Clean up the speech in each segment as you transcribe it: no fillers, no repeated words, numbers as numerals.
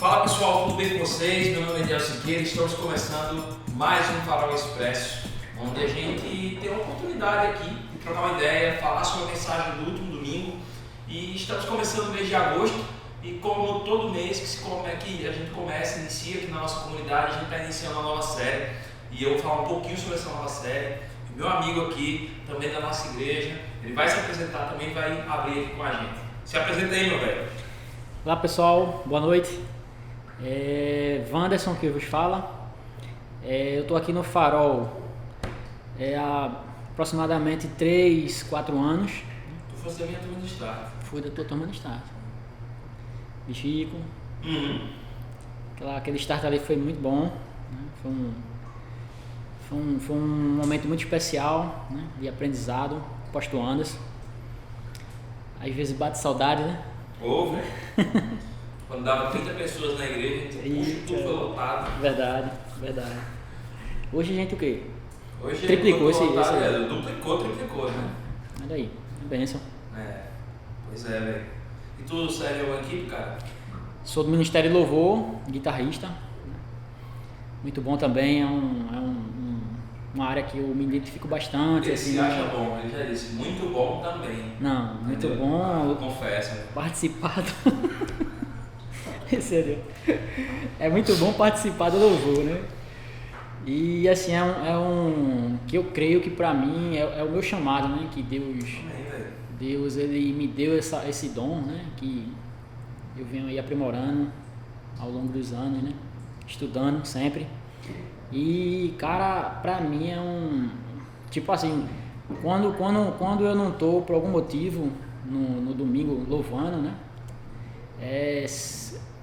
Fala pessoal, tudo bem com vocês? Meu nome é Ediel Siqueira e estamos começando mais um Farol Expresso, onde a gente tem a oportunidade aqui de trocar uma ideia, falar sobre a mensagem do último domingo. E estamos começando o mês de agosto e como todo mês que a gente inicia aqui na nossa comunidade, a gente está iniciando uma nova série e eu vou falar um pouquinho sobre essa nova série. Meu amigo aqui, também da nossa igreja, ele vai se apresentar também e vai abrir aqui com a gente. Se apresenta aí, meu velho. Olá pessoal, boa noite. Wanderson que vos fala. Eu estou aqui no Farol há aproximadamente 3, 4 anos. Tu fosse da minha turma de start. Fui da tua turma de start. De Chico. Aquele start ali foi muito bom, né? Foi um momento muito especial, né? De aprendizado, posto Anderson. Às vezes bate saudade, né? Ouve. Quando dava 30 pessoas na igreja, a gente puxa, tudo foi lotado. Verdade. Hoje a gente o quê? Hoje triplicou esse duplicou, né? Olha aí, bênção. Pois é, velho. E tu serve alguma equipe, cara? Sou do Ministério de Louvor, guitarrista. Muito bom também, é uma área que eu me identifico bastante. Ele assim, se acha bom, ele já disse, muito bom também. Não, muito entendeu? bom. Confesso. Né? Participado. Sério. É muito bom participar do louvor, né? E assim, que eu creio que pra mim é o meu chamado, né? Que Deus ele me deu esse dom, né? Que eu venho aí aprimorando ao longo dos anos, né? Estudando sempre. E, cara, pra mim tipo assim, quando eu não tô por algum motivo no domingo louvando, né?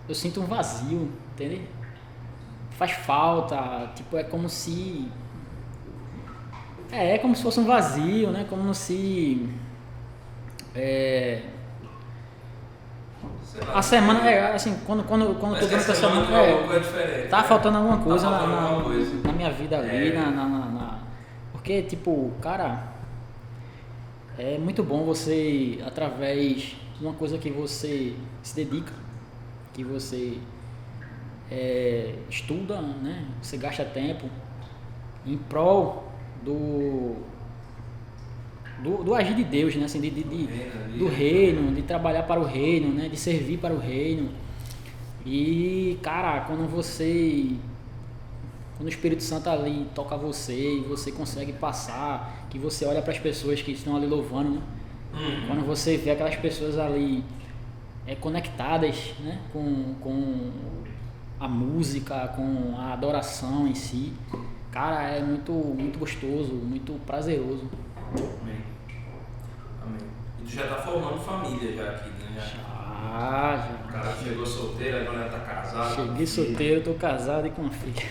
Eu sinto um vazio, entendeu? Faz falta, tipo, é como se fosse um vazio, né? Como se a semana, assim, quando eu tô durante a semana, tá faltando alguma coisa, na minha vida ali, porque, tipo, cara, é muito bom você, através de uma coisa que você se dedica, que você estuda, né? Você gasta tempo em prol do agir de Deus, né? Assim, do reino, de trabalhar para o reino, né? De servir para o reino. E, cara, quando o Espírito Santo ali toca você e você consegue passar, que você olha para as pessoas que estão ali louvando, né? Quando você vê aquelas pessoas ali conectadas, né? Com a música, com a adoração em si, cara, é muito, muito gostoso, muito prazeroso. Amém. E tu já tá formando família já aqui, né? Já. O cara chegou solteiro, agora já tá casado. Cheguei solteiro, tô casado e com uma filha.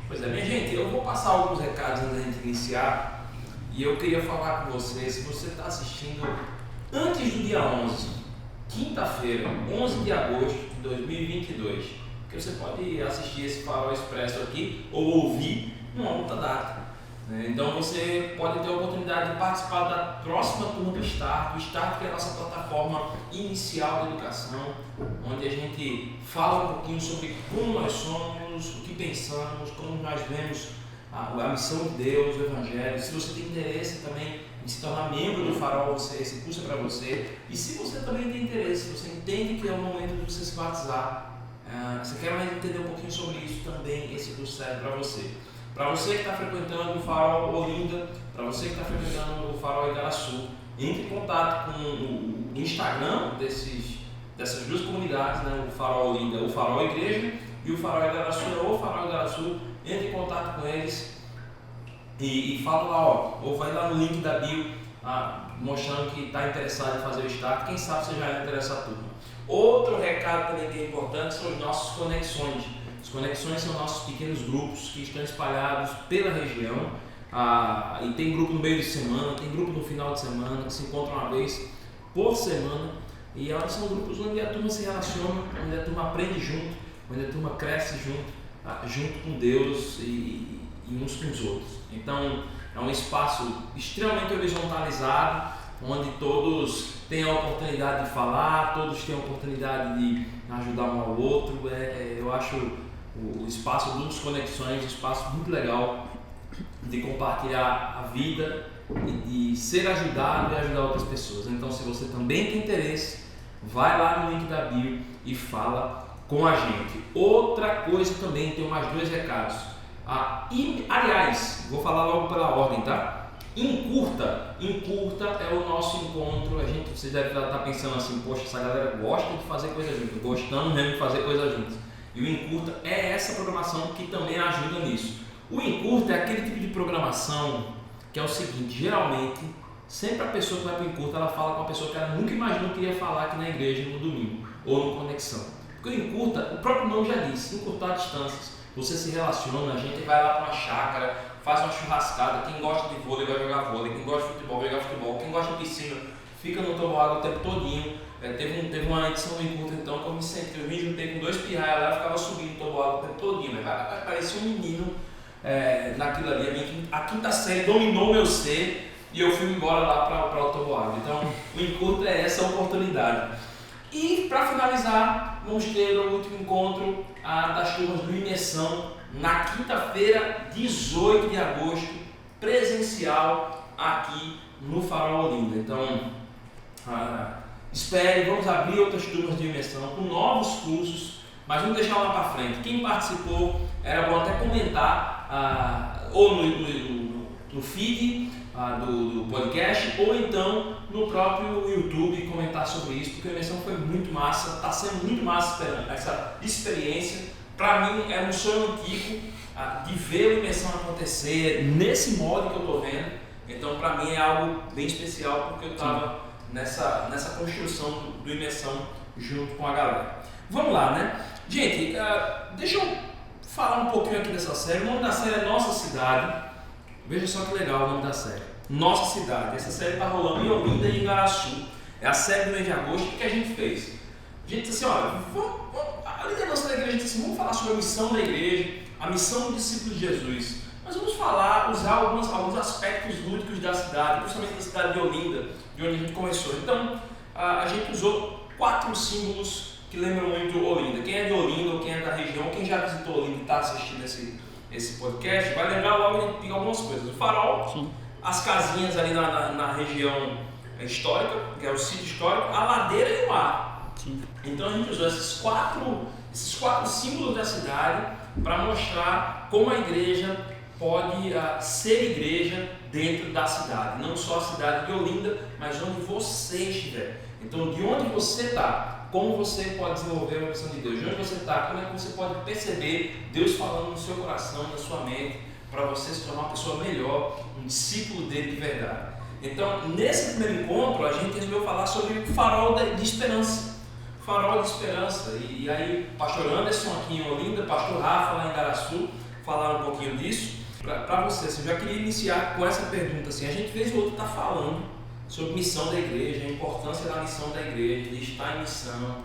Pois é, minha gente, eu vou passar alguns recados antes da gente iniciar. E eu queria falar com você, se você está assistindo antes do dia 11, quinta-feira, 11 de agosto de 2022, que você pode assistir esse Farol Expresso aqui ou ouvir numa outra data. Então você pode ter a oportunidade de participar da próxima turma do Start, que é a nossa plataforma inicial de educação, onde a gente fala um pouquinho sobre como nós somos, o que pensamos, como nós vemos a missão de Deus, o Evangelho. Se você tem interesse também em se tornar membro do Farol, esse curso é para você. E se você também tem interesse, você entende que é o momento de você se batizar, você quer mais entender um pouquinho sobre isso, também esse curso serve para você. Para você que está frequentando o Farol Olinda, para você que está frequentando o Farol Igaraçu, entre em contato com o Instagram dessas duas comunidades, né? O Farol Olinda, o Farol Igreja, e o Farol Igaraçu, ou o Farol Igaraçu. Entre em contato com eles e fala lá, ou vai lá no link da bio mostrando que está interessado em fazer o start. Quem sabe você já entra nessa turma. Outro recado também que é importante são os nossos conexões. As conexões são nossos pequenos grupos que estão espalhados pela região. E tem grupo no meio de semana, tem grupo no final de semana, que se encontram uma vez por semana. E elas são grupos onde a turma se relaciona, onde a turma aprende junto, onde a turma cresce junto com Deus e uns com os outros. Então é um espaço extremamente horizontalizado, onde todos têm a oportunidade de falar, todos têm a oportunidade de ajudar um ao outro. Eu acho o espaço dos Conexões um espaço muito legal de compartilhar a vida e de ser ajudado e ajudar outras pessoas. Então, se você também tem interesse, vai lá no link da bio e fala com a gente. Outra coisa também, tenho mais 2 recados. Aliás, vou falar logo pela ordem, tá? Encurta é o nosso encontro. Você deve estar pensando assim, poxa, essa galera gosta de fazer coisa junto, gostando mesmo de fazer coisa juntos. E o Encurta é essa programação que também ajuda nisso. O Encurta é aquele tipo de programação que é o seguinte, geralmente, sempre a pessoa que vai para o Encurta, ela fala com a pessoa que ela nunca imaginou que ia falar aqui na igreja no domingo, ou no Conexão. Porque o Encurta, o próprio nome já diz, encurtar distâncias. Você se relaciona, a gente vai lá para uma chácara, faz uma churrascada, quem gosta de vôlei vai jogar vôlei, quem gosta de futebol vai jogar futebol, quem gosta de piscina fica no toboágua o tempo todinho. Teve uma edição do Encurta então que eu me sentei, eu me juntei com 2 pirraias lá e ficava subindo no toboágua o tempo todinho, parecia um menino naquilo ali. A quinta série dominou meu ser e eu fui embora lá para o toboágua. Então o Encurta é essa oportunidade. E para finalizar, vamos ter o último encontro das turmas do Imersão na quinta-feira, 18 de agosto, presencial aqui no Farol Olinda. Então, espere, vamos abrir outras turmas de imersão com novos cursos, mas vamos deixar lá para frente. Quem participou, era bom até comentar ou no feed do podcast, ou então no próprio YouTube comentar sobre isso, porque a imersão foi muito massa, está sendo muito massa essa experiência. Para mim é um sonho antigo de ver a imersão acontecer nesse modo que eu estou vendo. Então para mim é algo bem especial, porque eu estava nessa construção do imersão junto com a galera. Vamos lá, né? Gente, deixa eu falar um pouquinho aqui dessa série. O nome da série é Nossa Cidade. Veja só que legal o nome da série. Nossa Cidade. Essa série está rolando em Olinda e em Igaraçu. É a série do mês de agosto. O que a gente fez? A gente disse assim, olha, a liderança da igreja disse assim, vamos falar sobre a missão da igreja, a missão do discípulo de Jesus. Mas vamos usar alguns aspectos lúdicos da cidade, principalmente da cidade de Olinda, de onde a gente começou. Então, a gente usou 4 símbolos que lembram muito Olinda. Quem é de Olinda ou quem é da região, quem já visitou Olinda e está assistindo esse podcast, vai lembrar logo de algumas coisas. O farol, sim, as casinhas ali na região histórica, que é o sítio histórico, a ladeira e o mar. Sim. Então a gente usou esses quatro símbolos da cidade para mostrar como a igreja pode ser igreja dentro da cidade. Não só a cidade de Olinda, mas onde você estiver. Então, de onde você está, como você pode desenvolver a missão de Deus, de onde você está, como é que você pode perceber Deus falando no seu coração, na sua mente, para você se tornar uma pessoa melhor, um discípulo dele de verdade. Então, nesse primeiro encontro, a gente resolveu falar sobre o farol de esperança. Farol de esperança. E aí, pastor Anderson aqui em Olinda, pastor Rafa lá em Igaraçu, falaram um pouquinho disso. Para você, eu já queria iniciar com essa pergunta. Assim, a gente vez ou outra está falando sobre missão da igreja, a importância da missão da igreja, de estar em missão.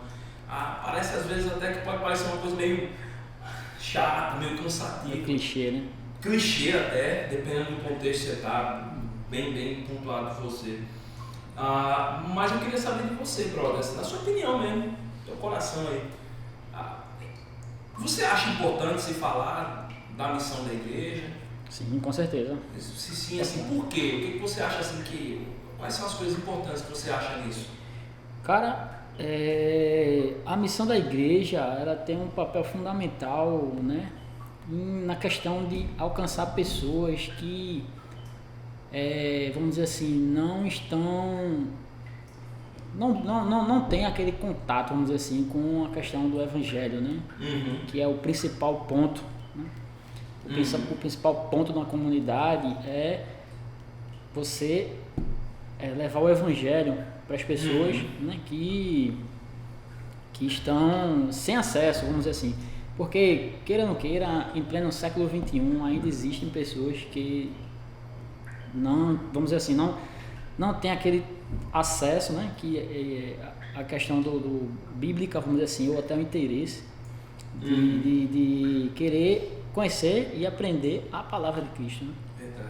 Parece às vezes até que pode parecer uma coisa meio chata, meio cansativa. É clichê, né? Clichê até, dependendo do contexto que você está, bem pontuado por você. Mas eu queria saber de você, brother, na sua opinião mesmo, teu coração aí. Você acha importante se falar da missão da igreja? Sim, com certeza. Se sim, assim, por quê? O que você acha assim quais são as coisas importantes que você acha nisso? Cara, a missão da igreja, ela tem um papel fundamental, né, na questão de alcançar pessoas que, vamos dizer assim, não tem aquele contato, vamos dizer assim, com a questão do evangelho, né? Uhum. Que é o principal ponto, né? O principal ponto de uma comunidade é você levar o evangelho para as pessoas, né, que estão sem acesso, vamos dizer assim. Porque, queira ou não queira, em pleno século XXI ainda existem pessoas que não, vamos dizer assim, não tem aquele acesso, né, que a questão do bíblica, vamos dizer assim, ou até o interesse de querer conhecer e aprender a palavra de Cristo, né? Verdade.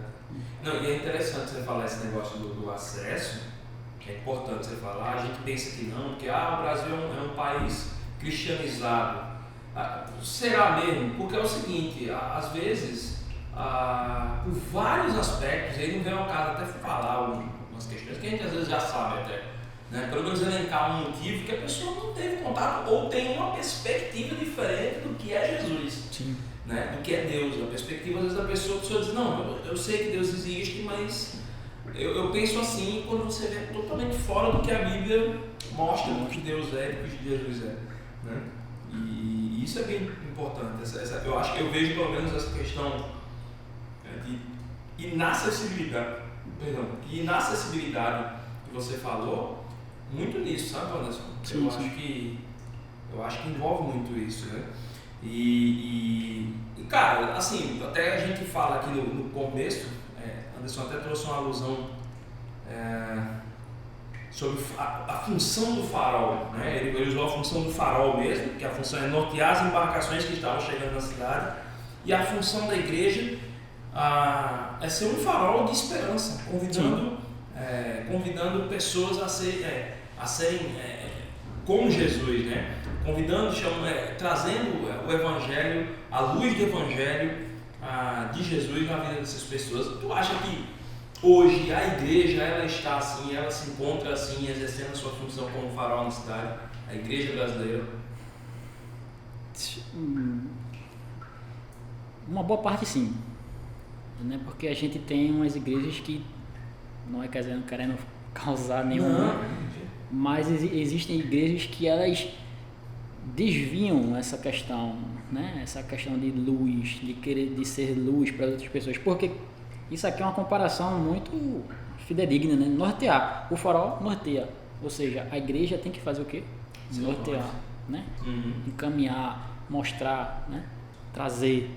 Não, e é interessante você falar esse negócio do acesso, É importante você falar. A gente pensa que não, porque o Brasil é um país cristianizado. Será mesmo? Porque é o seguinte, às vezes, por vários aspectos, aí não vem ao caso até falar umas questões que a gente às vezes já sabe até, né? Pelo menos elencar um motivo que a pessoa não teve contato ou tem uma perspectiva diferente do que é Jesus. Sim. Né? Do que é Deus. A perspectiva às vezes a pessoa diz, não, eu sei que Deus existe, mas eu penso assim quando você vê totalmente fora do que a Bíblia mostra do que Deus é e do que Jesus é. Né? E isso é bem importante. Eu acho que eu vejo pelo menos essa questão de inacessibilidade que você falou, muito nisso, sabe, Anderson? Eu acho que envolve muito isso, né? E cara, assim, até a gente fala aqui no começo, Anderson até trouxe uma alusão sobre a função do farol, né? Ele usou a função do farol mesmo, que a função é nortear as embarcações que estavam chegando na cidade, e a função da igreja é ser um farol de esperança, convidando pessoas a serem como Jesus, né? Trazendo o Evangelho, a luz do Evangelho de Jesus na vida dessas pessoas. Tu acha que hoje a igreja ela está assim, ela se encontra assim, exercendo a sua função como farol na cidade, a igreja brasileira? Uma boa parte sim, né? Porque a gente tem umas igrejas que não é querendo causar nenhum, mas existem igrejas que elas desviam essa questão, né? Essa questão de luz, de ser luz para outras pessoas, porque isso aqui é uma comparação muito fidedigna, né? Nortear, o farol norteia, ou seja, a igreja tem que fazer o quê? Nortear, né? Encaminhar, mostrar, né? Trazer.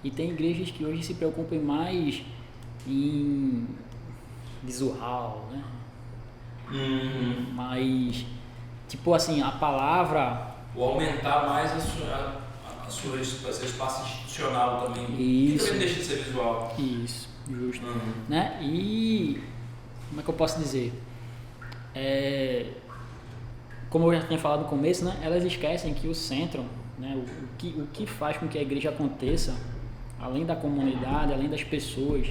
E tem igrejas que hoje se preocupam mais em visual, né? Mas tipo assim, a palavra, ou aumentar mais seu espaço institucional também. Isso. Que também deixa de ser visual. Isso, justo. Né? E como é que eu posso dizer? Como eu já tinha falado no começo, né? Elas esquecem que o centro, né? O que faz com que a igreja aconteça, além da comunidade, além das pessoas,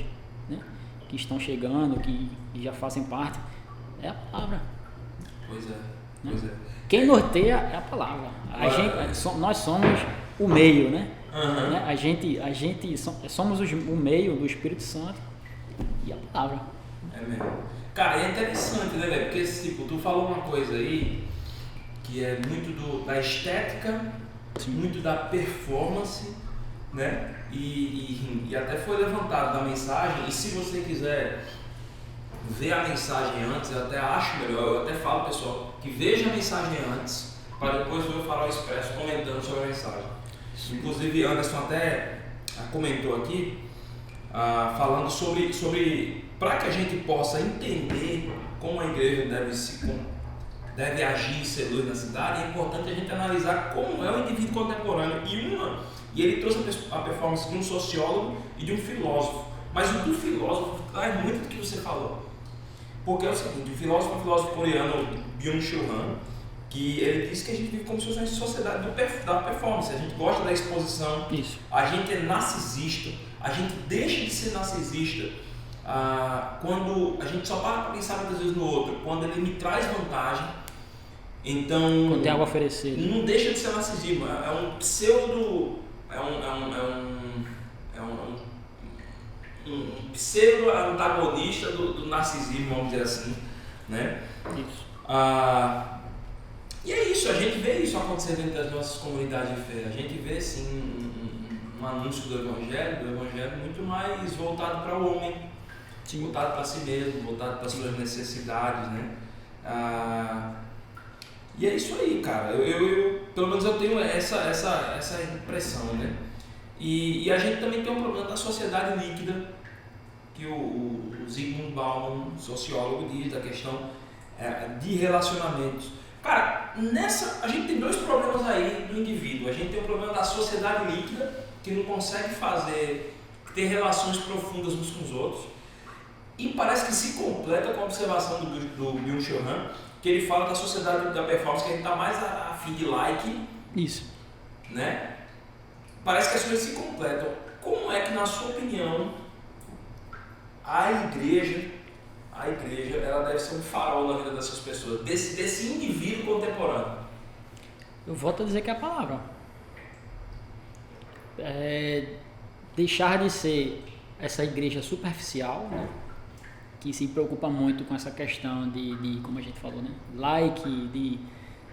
né? Que estão chegando, que já fazem parte, é a palavra. Pois é. Né? Pois é. Quem norteia é a palavra. Nós somos o meio, né? Né? A gente somos o meio do Espírito Santo e a palavra. É mesmo. Cara, é interessante, né, velho? Porque tipo, tu falou uma coisa aí que é muito da estética, muito da performance, né? E até foi levantado na mensagem, e se você quiser ver a mensagem antes, eu até acho melhor, eu até falo, pessoal, que veja a mensagem antes, para depois ver o Farol Expresso comentando sobre a mensagem. Inclusive, Anderson até comentou aqui, falando sobre para que a gente possa entender como a igreja deve agir e ser luz na cidade, é importante a gente analisar como é o indivíduo contemporâneo. E ele trouxe a performance de um sociólogo e de um filósofo. Mas o do filósofo traz muito do que você falou. Porque é o seguinte, o filósofo é um filósofo coreano, Byung-Chul Han, que ele diz que a gente vive como se fosse uma sociedade da performance. A gente gosta da exposição, Isso. A gente é narcisista, a gente deixa de ser narcisista quando a gente só para pensar muitas vezes no outro, quando ele me traz vantagem. Então, quando tem algo a oferecer. Não deixa de ser narcisismo, é um pseudo. Um pseudo antagonista do narcisismo, vamos dizer assim, né? Isso. E é isso, a gente vê isso acontecer dentro das nossas comunidades de fé. A gente vê sim um anúncio do evangelho muito mais voltado para o homem, voltado para si mesmo, voltado para as suas necessidades, né? E é isso aí, cara. Eu pelo menos eu tenho essa impressão, né? E a gente também tem um problema da sociedade líquida, que o Zygmunt Bauman, sociólogo, diz da questão de relacionamentos. Cara, a gente tem dois problemas aí do indivíduo. A gente tem o problema da sociedade líquida, que não consegue ter relações profundas uns com os outros. E parece que se completa com a observação do Byung-Chul Han, que ele fala da sociedade da performance, que a gente está mais a fim de like. Isso. Né? Parece que as coisas se completam. Como é que, na sua opinião, a igreja ela deve ser um farol na vida dessas pessoas, desse indivíduo contemporâneo? Eu volto a dizer que é a palavra. Deixar de ser essa igreja superficial, né? Que se preocupa muito com essa questão de como a gente falou, né? Like,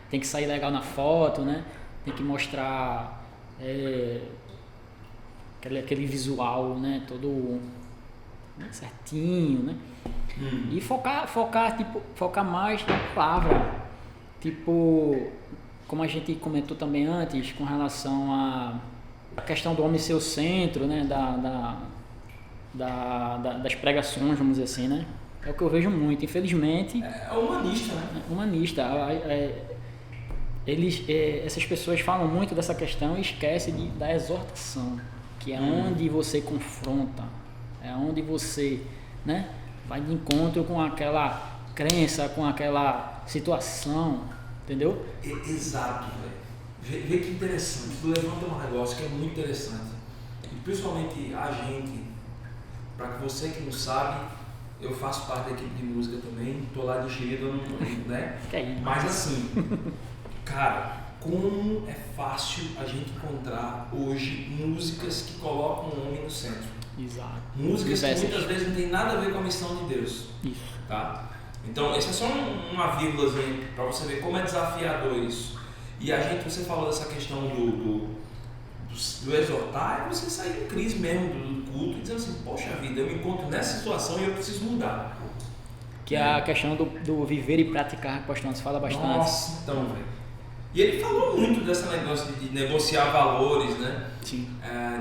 tem que sair legal na foto, né? Tem que mostrar aquele visual, né? Todo certinho, né? E focar mais na palavra. Tipo, como a gente comentou também antes, com relação à questão do homem ser o centro, né? Das pregações, vamos dizer assim, né? É o que eu vejo muito, infelizmente. É humanista, né? Humanista. Essas pessoas falam muito dessa questão e esquecem da exortação, que é onde você confronta, é onde você, né, vai de encontro com aquela crença, com aquela situação, entendeu? Exato, velho. Vê que interessante. Tu levanta um negócio que é muito interessante. E principalmente a gente, para que você que não sabe, eu faço parte da equipe de música também, tô lá de giro, né? Mas assim, cara, como é fácil a gente encontrar hoje músicas que colocam o homem no centro. Exato. Músicas que muitas vezes não tem nada a ver com a missão de Deus. Isso. Tá? Então, essa é só uma vírgulazinha para você ver como é desafiador isso. E a gente, você falou dessa questão do exortar, é você sair em crise mesmo do culto e dizer assim, poxa vida, eu me encontro nessa situação e eu preciso mudar. Que é a questão do viver e praticar, que o pastor Anderson fala bastante. Nossa, então, velho. E ele falou muito desse negócio de negociar valores, né? Sim.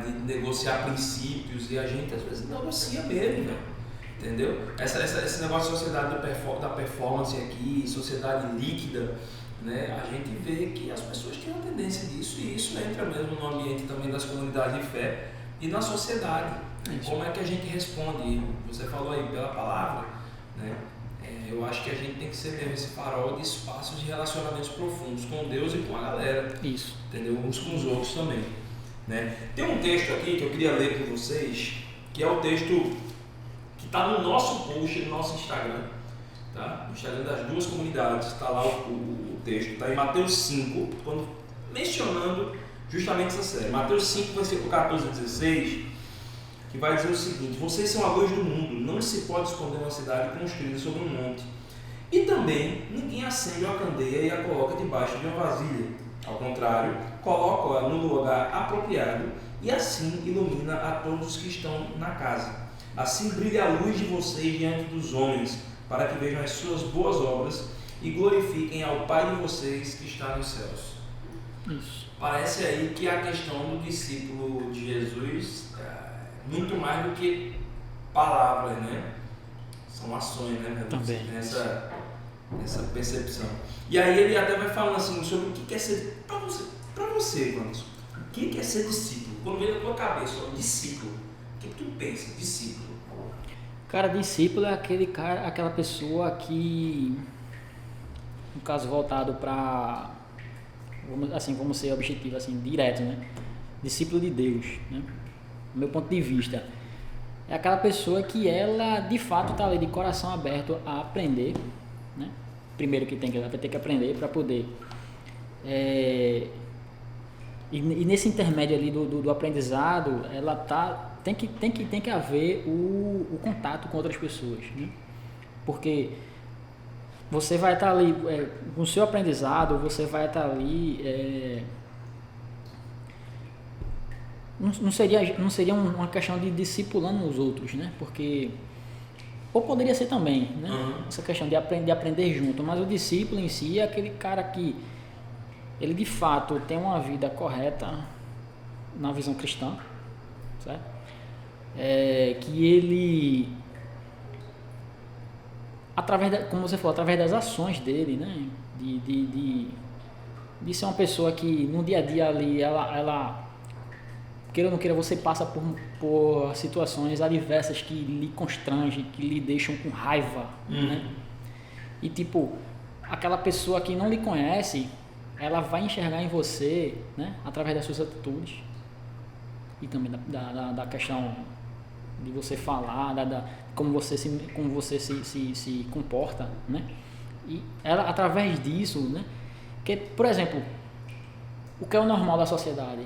De negociar princípios, e a gente às vezes negocia mesmo, velho. Entendeu? Esse negócio de sociedade da performance aqui, sociedade líquida, né? A gente vê que as pessoas têm uma tendência disso, e isso entra mesmo no ambiente também das comunidades de fé e na sociedade. Como é que a gente responde? Você falou aí pela palavra, né? Eu acho que a gente tem que ser mesmo esse farol de espaços de relacionamentos profundos com Deus e com a galera. Isso. Entendeu? Uns com os outros também. Né? Tem um texto aqui que eu queria ler com vocês, que é o texto que está no nosso post, no nosso Instagram. Tá? No Instagram das duas comunidades, está lá o texto. Está em Mateus 5, quando mencionando justamente essa série. Mateus 5, versículo 14 a 16. Que vai dizer o seguinte: vocês são a luz do mundo, não se pode esconder uma cidade construída sobre um monte. E também ninguém acende uma candeia e a coloca debaixo de uma vasilha. Ao contrário, coloca-a no lugar apropriado e assim ilumina a todos os que estão na casa. Assim brilha a luz de vocês diante dos homens, para que vejam as suas boas obras e glorifiquem ao Pai de vocês que está nos céus. Isso. Parece aí que a questão do discípulo de Jesus muito mais do que palavras, né? São ações, né? Também. Essa percepção. E aí ele até vai falando assim sobre o que é ser para você, Wanderson. O que é ser discípulo? Quando vem na tua cabeça, ó, discípulo. O que tu pensa, discípulo? Cara, discípulo é aquela pessoa que, no caso voltado para, vamos ser objetivo assim, direto, né? Discípulo de Deus, né? Do meu ponto de vista, é aquela pessoa que ela de fato está ali de coração aberto a aprender, né? Primeiro ela vai ter que aprender para poder e nesse intermédio ali do aprendizado, ela tem que haver o contato com outras pessoas, né? Porque você vai estar ali com o seu aprendizado, você vai estar ali não seria uma questão de discipulando os outros, né? Porque ou poderia ser também, né? Essa questão de aprender junto, mas o discípulo em si é aquele cara que ele de fato tem uma vida correta na visão cristã, certo? Que ele, como você falou, através das ações dele, né? De ser uma pessoa que no dia a dia ali ela queira ou não queira, você passa por situações adversas que lhe constrangem, que lhe deixam com raiva, né? E tipo, aquela pessoa que não lhe conhece, ela vai enxergar em você, né, através das suas atitudes e também da questão de você falar, como você se comporta, né? E ela, através disso, né? Que, por exemplo, o que é o normal da sociedade,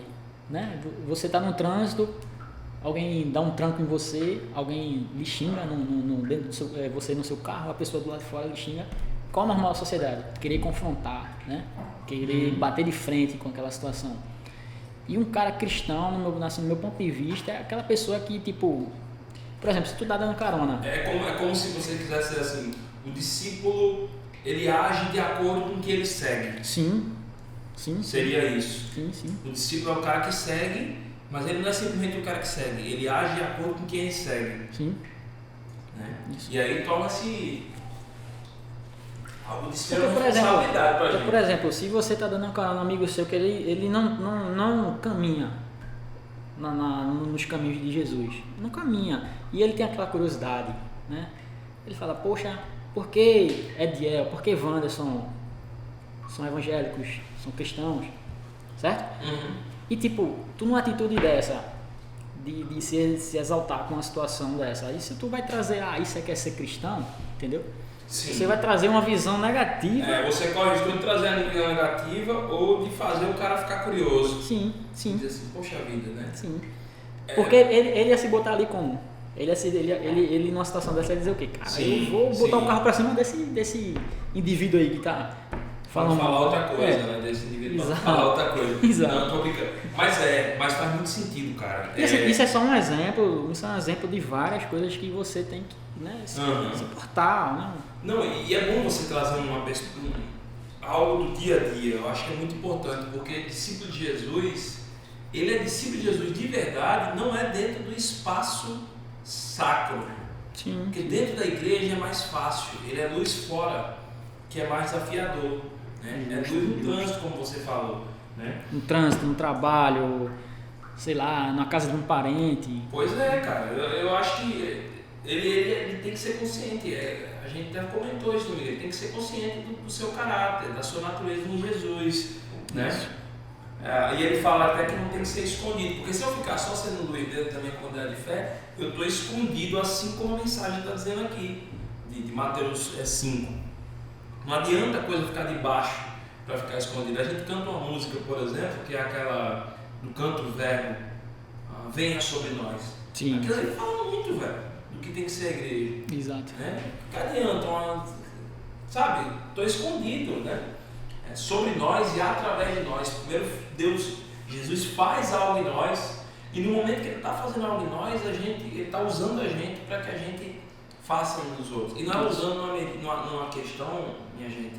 né? Você está no trânsito, alguém dá um tranco em você, alguém lhe xinga dentro do seu, você no seu carro, a pessoa do lado de fora lhe xinga. Qual é o normal da sociedade? Querer confrontar, né? Querer bater de frente com aquela situação. E um cara cristão, no meu ponto de vista, é aquela pessoa que, tipo, por exemplo, se tu tá dando carona. É como se você quisesse dizer assim, o discípulo, ele age de acordo com o que ele segue. Sim. Seria isso. Sim. O discípulo é o cara que segue, mas ele não é simplesmente o cara que segue, ele age de acordo com quem ele segue. Sim. Né? E aí torna-se algo de extrema responsabilidade pra gente. Por exemplo, se você está dando carona a um amigo seu que ele não caminha nos caminhos de Jesus, não caminha, e ele tem aquela curiosidade, né? Ele fala, poxa, por que Ediel, por que Wanderson são evangélicos, são cristãos, certo? E tipo, tu numa atitude dessa, de se exaltar com uma situação dessa, aí se tu vai trazer, isso é que é ser cristão, entendeu? Sim. Você vai trazer uma visão negativa. Você corre o risco de trazer uma visão negativa ou de fazer o cara ficar curioso. Sim. Dizer assim, poxa vida, né? Sim. Porque ele ia se botar ali como? Ele numa situação dessa, ia dizer o quê? Cara, eu vou botar o carro pra cima desse indivíduo aí que tá falando. Falar outra coisa, né? Desse indivíduo. Falar outra coisa. Exato. Não, tô brincando. Mas faz muito sentido, cara. Isso é só um exemplo, de várias coisas que você tem que, né, se portar, né? Não, e é bom você trazer algo do dia a dia. Eu acho que é muito importante, porque discípulo de Jesus, ele é discípulo de Jesus de verdade, não é dentro do espaço sacro. Sim. Porque dentro da igreja é mais fácil, ele é luz fora, que é mais desafiador. Né? É luz no trânsito, como você falou. Né? No trânsito, no trabalho, sei lá, na casa de um parente. Pois é, cara. Eu acho que ele tem que ser consciente. A gente até comentou isso, ele tem que ser consciente do seu caráter, da sua natureza em Jesus. Né? E ele fala até que não tem que ser escondido, porque se eu ficar só sendo luz dentro da minha comunidade de fé, eu estou escondido, assim como a mensagem está dizendo aqui, de Mateus 5. Não adianta a coisa ficar debaixo para ficar escondida. A gente canta uma música, por exemplo, que é aquela do canto verbo, venha sobre nós. Sim. Aquilo ali fala muito, velho, do que tem que ser a igreja. Exato. Né? Que adianta, sabe? Estou escondido, né? Sobre nós e através de nós. Primeiro, Jesus faz algo em nós, e no momento que Ele está fazendo algo em nós, Ele está usando a gente para que a gente faça uns dos outros. E não é usando numa questão, minha gente,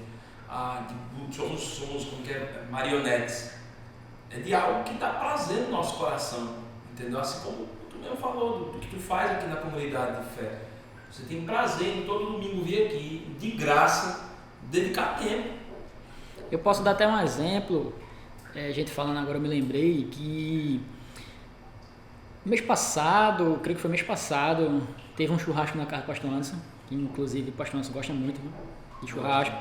somos como que é, marionetes. É de algo que dá prazer no nosso coração, entendeu? Assim como tu mesmo falou, do que tu faz aqui na comunidade de fé. Você tem prazer em todo domingo vir aqui, de graça, dedicar tempo. Eu posso dar até um exemplo, a gente falando agora, eu me lembrei que mês passado, creio que foi mês passado, teve um churrasco na casa do Pastor Anderson, que inclusive o Pastor Anderson gosta muito, né, de churrasco.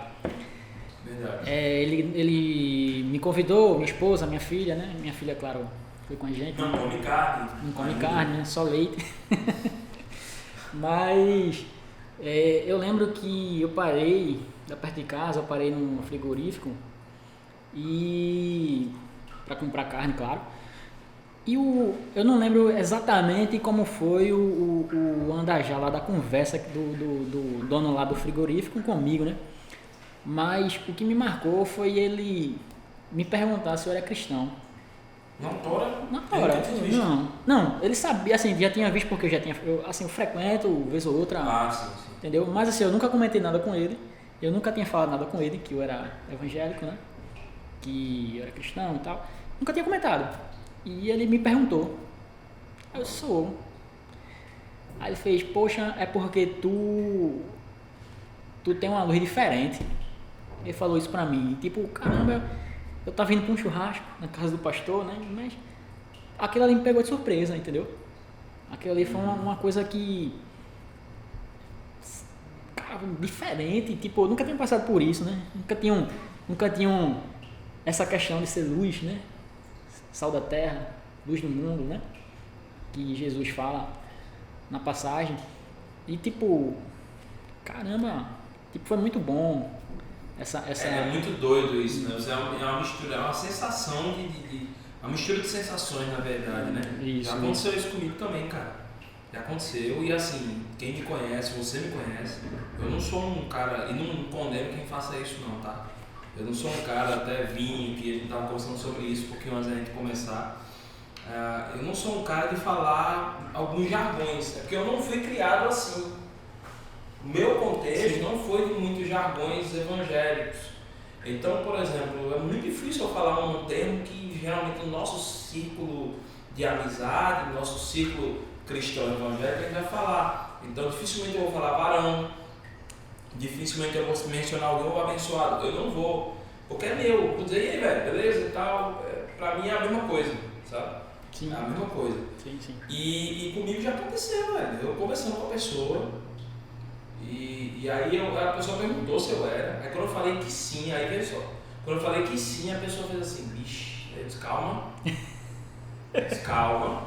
Verdade. Ele me convidou, minha esposa, minha filha, né? Minha filha, claro, foi com a gente. Não come carne. Não come carne, né? Só leite. Mas eu lembro que eu parei, da perto de casa, eu parei num frigorífico e para comprar carne, claro. E eu não lembro exatamente como foi o andar lá da conversa do dono lá do frigorífico comigo, né? Mas o que me marcou foi ele me perguntar se eu era cristão. Na tora? Não, ele sabia, assim, já tinha visto porque eu frequento, vez ou outra, Sim. entendeu? Mas assim, eu nunca comentei nada com ele, eu nunca tinha falado nada com ele, que eu era evangélico, né? Que eu era cristão e tal, nunca tinha comentado. E ele me perguntou, eu sou. Aí ele fez, poxa, é porque tu tem uma luz diferente. Ele falou isso pra mim, tipo, caramba, eu tava indo pra um churrasco na casa do pastor, né? Mas aquilo ali me pegou de surpresa, entendeu? Aquilo ali foi uma coisa que, cara, diferente, tipo, eu nunca tinha passado por isso, né? Nunca tinham essa questão de ser luz, né? Sal da terra, luz do mundo, né? Que Jesus fala na passagem. E tipo, caramba, tipo, foi muito bom. É muito doido isso, né? É uma mistura, é uma sensação uma mistura de sensações, na verdade, né? Isso, já aconteceu isso comigo também, cara. Já aconteceu, e assim, quem me conhece, você me conhece, eu não sou um cara, e não condeno quem faça isso não, tá? Eu não sou um cara, até vinho, que a gente estava conversando sobre isso um pouquinho antes da gente começar. Eu não sou um cara de falar alguns jargões, é porque eu não fui criado assim. O meu contexto não foi de muitos jargões evangélicos. Então, por exemplo, é muito difícil eu falar um termo que geralmente no nosso círculo de amizade, no nosso círculo cristão evangélico, a gente vai falar. Então, dificilmente eu vou falar varão, dificilmente eu vou mencionar alguém abençoado. Eu não vou, porque é meu. Vou dizer, e aí, velho, beleza e tal. Pra mim é a mesma coisa, sabe? Sim. É a mesma coisa. Sim, sim. E comigo já aconteceu, velho. Eu conversando com a pessoa. E aí a pessoa perguntou se eu era. Aí quando eu falei que sim, aí veio só. Quando eu falei que sim, a pessoa fez assim, bicho, eu disse, calma. Calma.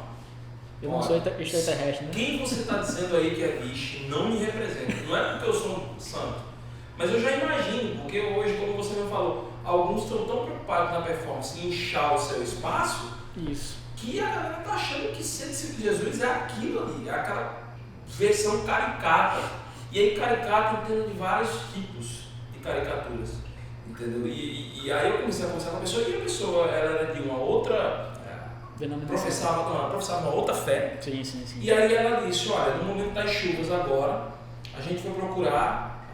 Eu não sou extraterrestre, né? Quem você está dizendo aí que é bicho não me representa. Não é porque eu sou um santo. Mas eu já imagino, porque hoje, como você me falou, alguns estão tão preocupados na performance em inchar o seu espaço. Isso. Que a galera tá achando que ser discípulo de Jesus é aquilo ali, é aquela versão caricata. E aí caricata entendo de vários tipos de caricaturas, entendeu? E aí eu comecei a conversar com a pessoa, e a pessoa ela era de uma outra, professava uma outra fé. Sim. E aí ela disse, olha, no momento das chuvas agora, a gente foi procurar,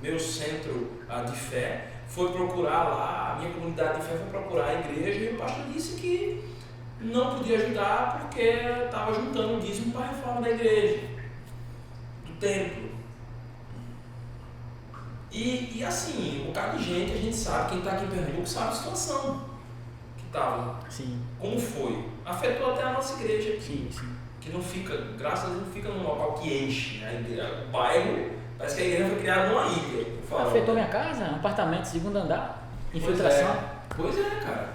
meu centro de fé, foi procurar lá, a minha comunidade de fé foi procurar a igreja, e o pastor disse que não podia ajudar porque estava juntando o dízimo para a reforma da igreja, do templo. E assim, um bocado de gente, a gente sabe, quem está aqui em Pernambuco sabe a situação que estava. Sim. Como foi. Afetou até a nossa igreja aqui. Sim. Que não fica, graças a Deus, não fica num local que enche. Né? O bairro, parece que a igreja foi criada numa ilha. Afetou minha casa, um apartamento, segundo andar, infiltração. Pois é, cara.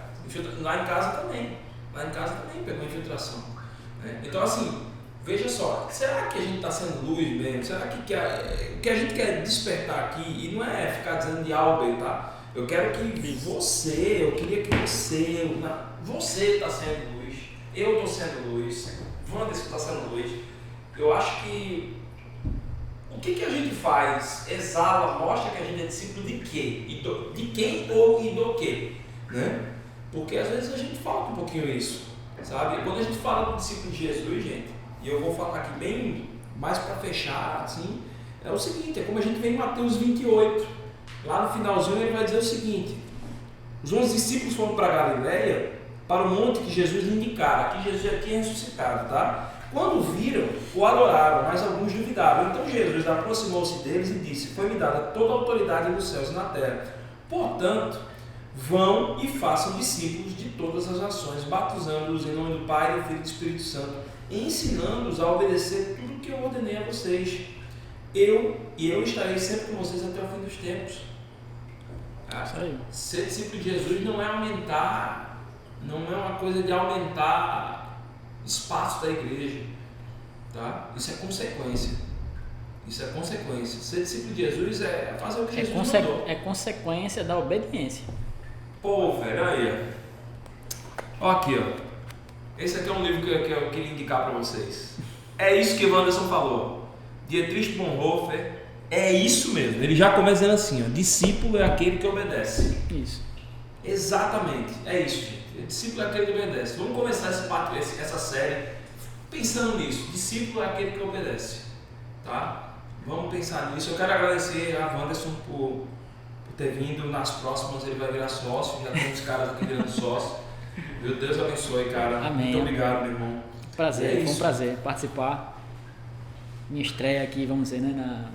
Lá em casa também. Lá em casa também pegou infiltração. Né? Então assim, veja só, será que a gente está sendo luz mesmo? Será que o que a gente quer despertar aqui, e não é ficar dizendo de Albert, tá? Eu quero que eu queria que você está sendo luz, eu estou sendo luz, Wanderson está sendo luz. Eu acho que o que a gente faz exala, mostra que a gente é discípulo de quê? De quem ou e do quê? Né? Porque às vezes a gente falta um pouquinho isso, sabe? Quando a gente fala do discípulo de Jesus, gente, e eu vou falar aqui bem mais para fechar, assim, é o seguinte, é como a gente vê em Mateus 28, lá no finalzinho ele vai dizer o seguinte, os 11 discípulos foram para Galileia, para o monte que Jesus lhe indicara, aqui Jesus já tinha ressuscitado, tá? Quando viram, o adoraram, mas alguns duvidaram. Então Jesus aproximou-se deles e disse, foi-me dada toda a autoridade nos céus e na terra. Portanto, vão e façam discípulos de todas as nações, batizando-os em nome do Pai, do Filho e do Espírito Santo, e ensinando-os a obedecer tudo o que eu ordenei a vocês. Eu estarei sempre com vocês até o fim dos tempos. Ser discípulo de Jesus não é aumentar, não é uma coisa de aumentar espaço da igreja, tá? Isso é consequência. Ser discípulo de Jesus é fazer o que Jesus mandou. É consequência da obediência. Pô, velho, aí, ó. Aqui, ó. Esse aqui é um livro que eu queria indicar para vocês. É isso que o Wanderson falou. Dietrich Bonhoeffer, é isso mesmo. Ele já começa dizendo assim, ó, discípulo é aquele que obedece. Isso. Exatamente, é isso, gente. Discípulo é aquele que obedece. Vamos começar essa série pensando nisso. Discípulo é aquele que obedece, tá? Vamos pensar nisso. Eu quero agradecer a Wanderson por ter vindo. Nas próximas ele vai virar sócio. Já tem uns caras aqui virando sócio. Meu Deus abençoe, cara. Amém. Muito obrigado, meu irmão. Prazer, foi um prazer participar. Minha estreia aqui, vamos dizer, né?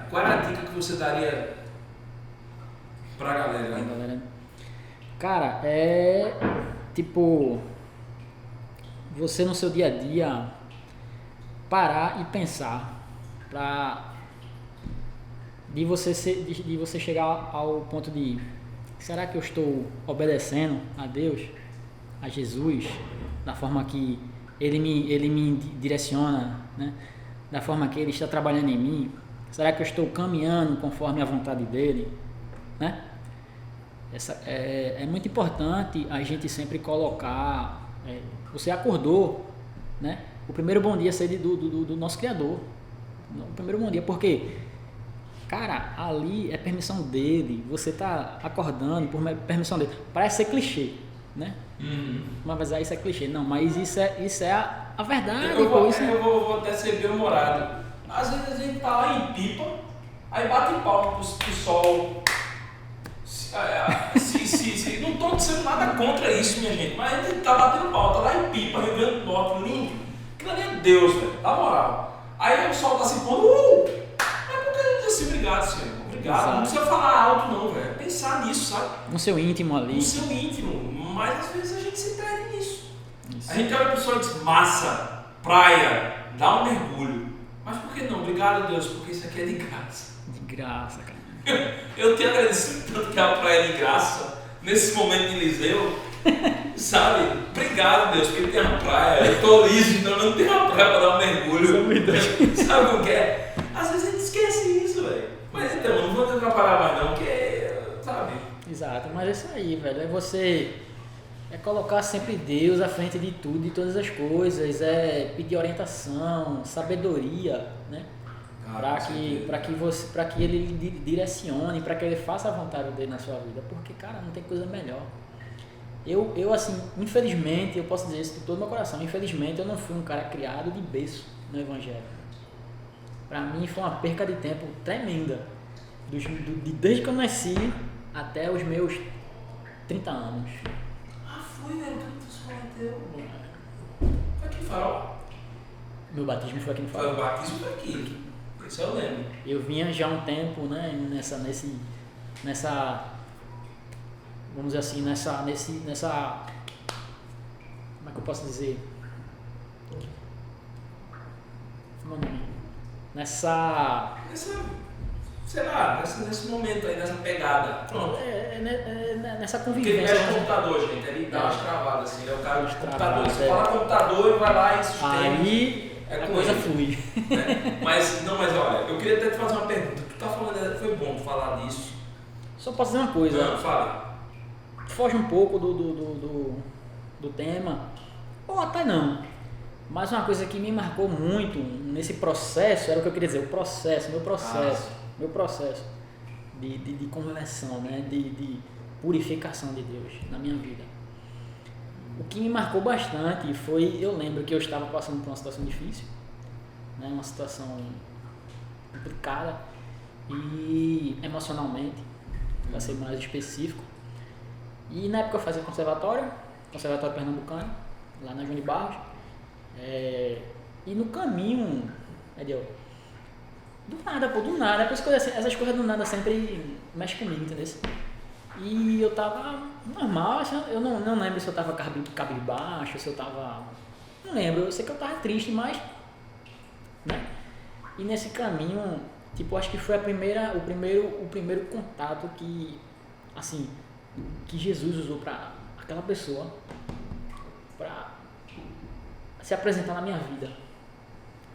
Qual era a dica que você daria pra galera? Cara, tipo, você no seu dia a dia parar e pensar de você chegar ao ponto de será que eu estou obedecendo a Deus, a Jesus, da forma que Ele me direciona, né? Da forma que Ele está trabalhando em mim? Será que eu estou caminhando conforme a vontade dEle? Né? É muito importante a gente sempre colocar... você acordou, né? O primeiro bom dia ser do nosso Criador. O primeiro bom dia, porque... Cara, ali é permissão dele, você está acordando por permissão dele. Parece ser clichê, né? Mas isso é clichê. Não, mas isso é a verdade. Eu vou até ser bem humorado. Às vezes a gente tá lá em Pipa, aí bate palma pro sol. Não tô dizendo nada contra isso, minha gente, mas a gente tá batendo palma, tá lá em Pipa, Rio Grande do Norte, lindo. Aquilo ali é Deus, velho, na moral. Aí o sol tá se pondo, assim, obrigado, Senhor. Obrigado. Exato. Não precisa falar alto, não, velho. Pensar nisso, sabe? No seu íntimo ali. No seu íntimo. Mas às vezes a gente se perde nisso. Isso. A gente olha a pessoa e diz: massa, praia, dá um mergulho. Mas por que não? Obrigado, Deus, porque isso aqui é de graça. De graça, cara. Eu tenho agradecido tanto que a praia é de graça, nesse momento de Eliseu. Sabe? Obrigado, Deus, porque tem uma praia. Eu tô liso, então eu não tenho uma praia para dar um mergulho. Sabe o que é? Às vezes a gente esquece isso, velho. Mas então, não vou te atrapalhar mais não, porque, sabe? Exato, mas é isso aí, velho. É você colocar sempre Deus à frente de tudo, de todas as coisas, pedir orientação, sabedoria, né? Para que ele lhe direcione, para que ele faça a vontade dele na sua vida. Porque, cara, não tem coisa melhor. Eu assim, infelizmente, eu posso dizer isso de todo o meu coração, infelizmente eu não fui um cara criado de berço no Evangelho. Para mim foi uma perca de tempo tremenda, desde que eu nasci até os meus 30 anos. Foi, velho, que tu teu. Foi aqui em Farol? Meu batismo foi aqui no Farol. O batismo foi aqui, isso eu lembro. Eu vinha já há um tempo, né, nessa vamos dizer assim, nessa como é que eu posso dizer? Nesse momento aí, nessa pegada. Pronto. Nessa convivência. Porque ele mexe no computador, gente. Ele dá umas travadas assim. Ele é o cara do computador. Você fala computador, ele vai lá e sustenta. Aí a coisa flui. Né? Mas olha, eu queria até te fazer uma pergunta. Tu tá falando, foi bom tu falar disso. Só posso dizer uma coisa. Não, fala. Foge um pouco do tema. Ou até não. Mas uma coisa que me marcou muito nesse processo, era o que eu queria dizer, meu processo de conversão, né? de purificação de Deus na minha vida. O que me marcou bastante foi, eu lembro que eu estava passando por uma situação difícil, né? Uma situação complicada e emocionalmente, para ser mais específico. E na época eu fazia conservatório pernambucano, lá na João de Barros. E no caminho, do nada, por isso que essas coisas do nada sempre mexem comigo, entendeu? E eu tava normal, eu não lembro se eu tava cabisbaixo, se eu tava... Não lembro, eu sei que eu tava triste, mas... né? E nesse caminho, tipo, acho que foi o primeiro contato que, assim, que Jesus usou pra aquela pessoa, pra se apresentar na minha vida.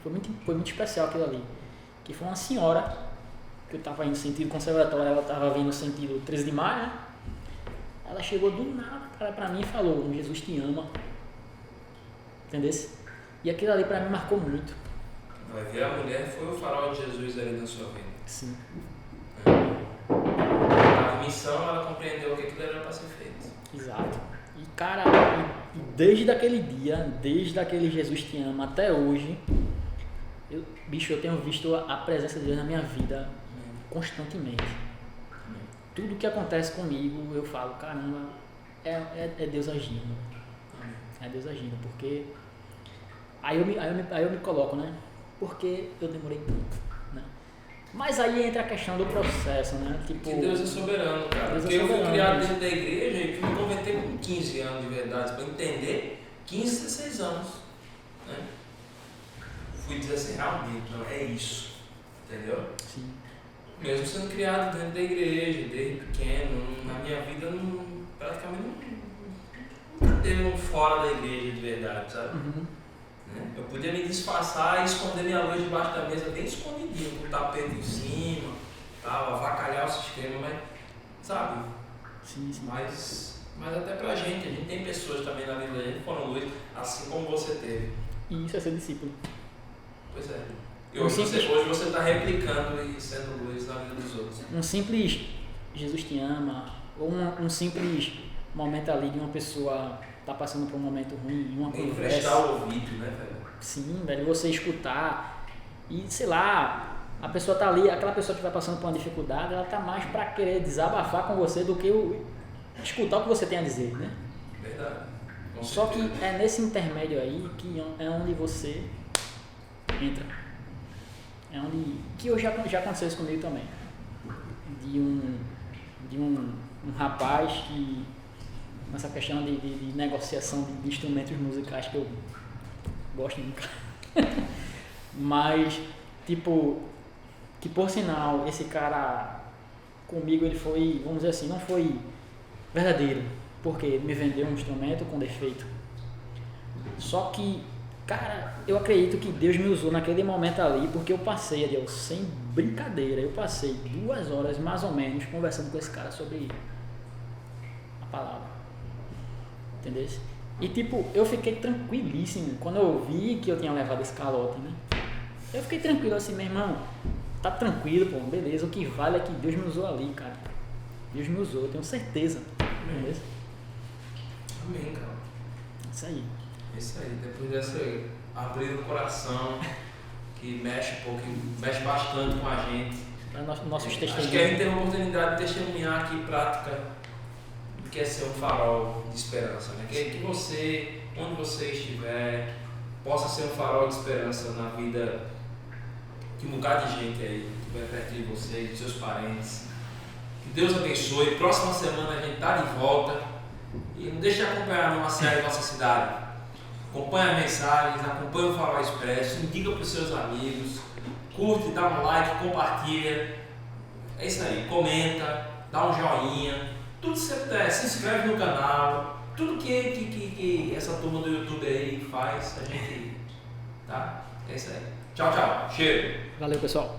Foi muito especial aquilo ali. Que foi uma senhora, que eu estava indo no sentido conservatório, ela estava vindo no sentido 13 de maio, né? Ela chegou do nada pra mim e falou: Jesus te ama. Entendeu? E aquilo ali pra mim marcou muito. Vai ver, a mulher foi o farol de Jesus ali na sua vida. Sim. A missão, ela compreendeu que aquilo era para ser feito. Exato. E cara, desde aquele dia, desde aquele Jesus te ama até hoje, eu tenho visto a presença de Deus na minha vida constantemente. Tudo que acontece comigo, eu falo, caramba, é Deus agindo. É Deus agindo, porque aí eu me coloco, né? Porque eu demorei tanto, né? Mas aí entra a questão do processo, né? Tipo, que Deus é soberano, cara. Deus porque é soberano, eu fui criado dentro da igreja e me convertei com 15 anos de verdade, para entender 15, 16 anos. Né? Fui dizer assim, realmente, não, é isso. Entendeu? Sim. Mesmo sendo criado dentro da igreja, desde pequeno, na minha vida praticamente nunca teve um fora da igreja de verdade, sabe? Uhum. Eu podia me disfarçar e esconder minha luz debaixo da mesa bem escondidinho, com o tapete em cima, tal, avacalhar o sistema, mas, sabe? Sim. Mas até pra gente, a gente tem pessoas também na vida da gente que foram luz, assim como você teve. E isso é ser discípulo. Pois é. E hoje você está replicando e sendo luz na vida dos outros. Um simples Jesus te ama, ou um simples momento ali de uma pessoa tá passando por um momento ruim, uma conversa. Emprestar o ouvido, né, velho? Sim, velho, você escutar e, sei lá, a pessoa tá ali, aquela pessoa que vai passando por uma dificuldade, ela tá mais para querer desabafar com você do que escutar o que você tem a dizer, né? Verdade. Só que é nesse intermédio aí que é onde você entra. É onde... Que hoje já aconteceu isso comigo também. De um rapaz que... Nessa questão de negociação de instrumentos musicais que eu gosto muito. Mas, tipo... Que por sinal, esse cara... Comigo ele foi, vamos dizer assim, não foi verdadeiro. Porque ele me vendeu um instrumento com defeito. Só que... Cara, eu acredito que Deus me usou naquele momento ali, porque eu passei, Ariel, sem brincadeira, eu passei 2 horas mais ou menos conversando com esse cara sobre a palavra. Entendeu? E tipo, eu fiquei tranquilíssimo quando eu vi que eu tinha levado esse calote, né? Eu fiquei tranquilo assim, meu irmão, tá tranquilo, pô, beleza, o que vale é que Deus me usou ali, cara. Deus me usou, eu tenho certeza. Amém. Amém, cara. Isso aí. Isso aí, depois dessa abrir o coração, que mexe um pouco, mexe bastante com a gente. Nossos testemunhos. Acho que a gente tem a oportunidade de testemunhar aqui prática do que é ser um farol de esperança, né? Que você, onde você estiver, possa ser um farol de esperança na vida de um bocado de gente aí, que vai perto de você, de seus parentes. Que Deus abençoe. Próxima semana a gente tá de volta. E não deixe de acompanhar numa série da nossa cidade. Acompanhe as mensagens, acompanhe o Farol Expresso, indica para os seus amigos, curte, dá um like, compartilha. É isso aí, comenta, dá um joinha, tudo que você puder, se inscreve no canal, tudo que essa turma do YouTube aí faz, a gente, tá? É isso aí. Tchau, tchau. Cheiro. Valeu, pessoal.